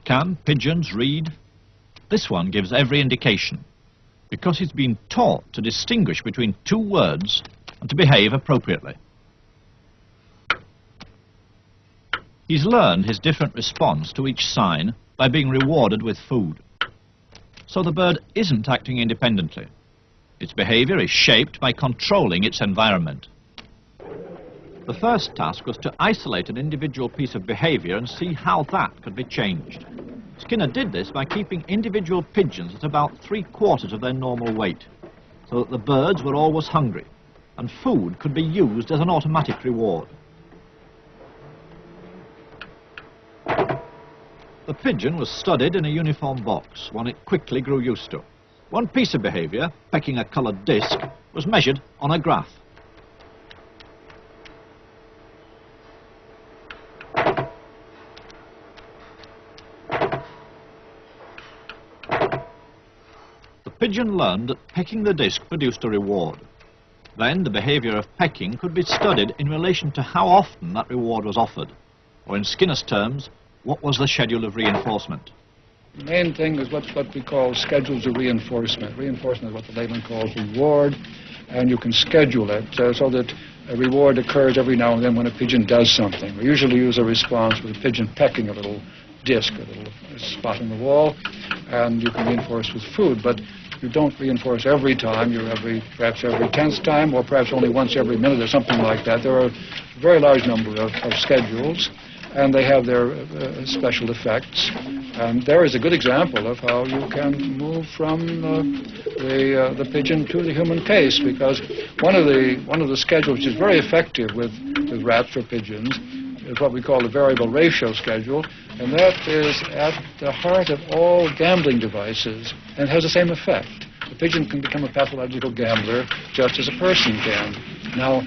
Can pigeons read? This one gives every indication, because he's been taught to distinguish between two words and to behave appropriately. He's learned his different response to each sign by being rewarded with food. So the bird isn't acting independently. Its behavior is shaped by controlling its environment. The first task was to isolate an individual piece of behavior and see how that could be changed. Skinner did this by keeping individual pigeons at about 3/4 of their normal weight, so that the birds were always hungry, and food could be used as an automatic reward. The pigeon was studied in a uniform box, one it quickly grew used to. One piece of behavior, pecking a coloured disc, was measured on a graph. The pigeon learned that pecking the disc produced a reward. Then the behavior of pecking could be studied in relation to how often that reward was offered, or in Skinner's terms, what was the schedule of reinforcement. The main thing is what we call schedules of reinforcement. Reinforcement is what the layman calls reward, and you can schedule it so that a reward occurs every now and then when a pigeon does something. We usually use a response with a pigeon pecking a little disc, a little spot in the wall, and you can reinforce with food, but you don't reinforce every time. Perhaps every 10th time, or perhaps only once every minute or something like that. There are a very large number of schedules, and they have their special effects. And there is a good example of how you can move from the pigeon to the human case, because one of the schedules which is very effective with rats or pigeons is what we call the variable ratio schedule, and that is at the heart of all gambling devices, and has the same effect. The pigeon can become a pathological gambler just as a person can. Now,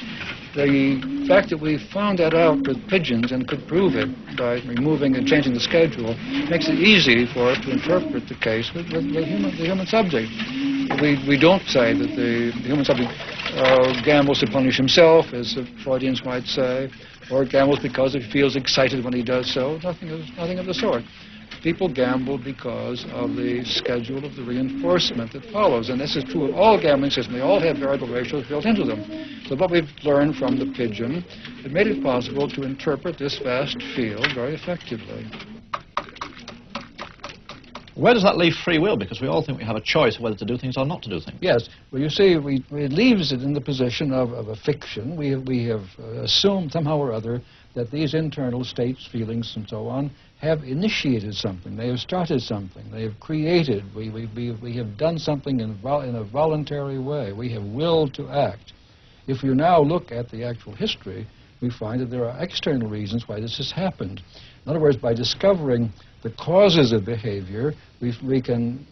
the fact that we found that out with pigeons and could prove it by removing and changing the schedule makes it easy for us to interpret the case with the human subject. We don't say that the human subject gambles to punish himself, as the Freudians might say, or gambles because he feels excited when he does so. Nothing of the sort. People gamble because of the schedule of the reinforcement that follows. And this is true of all gambling systems. They all have variable ratios built into them. So what we've learned from the pigeon, it made it possible to interpret this vast field very effectively. Where does that leave free will? Because we all think we have a choice whether to do things or not to do things. Yes. Well, you see, it leaves it in the position of a fiction. We have assumed somehow or other that these internal states, feelings, and so on, have initiated something. They have started something. They have created. We have done something in a voluntary way. We have willed to act. If you now look at the actual history, we find that there are external reasons why this has happened. In other words, by discovering the causes of behavior, we can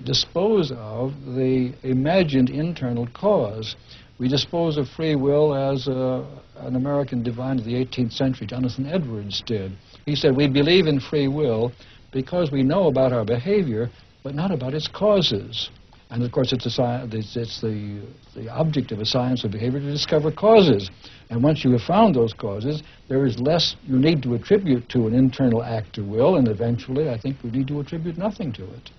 dispose of the imagined internal cause. We dispose of free will as an American divine of the 18th century, Jonathan Edwards, did. He said, we believe in free will because we know about our behavior, but not about its causes. And of course, it's the object of a science of behavior to discover causes. And once you have found those causes, there is less you need to attribute to an internal act of will, and eventually, I think, we need to attribute nothing to it.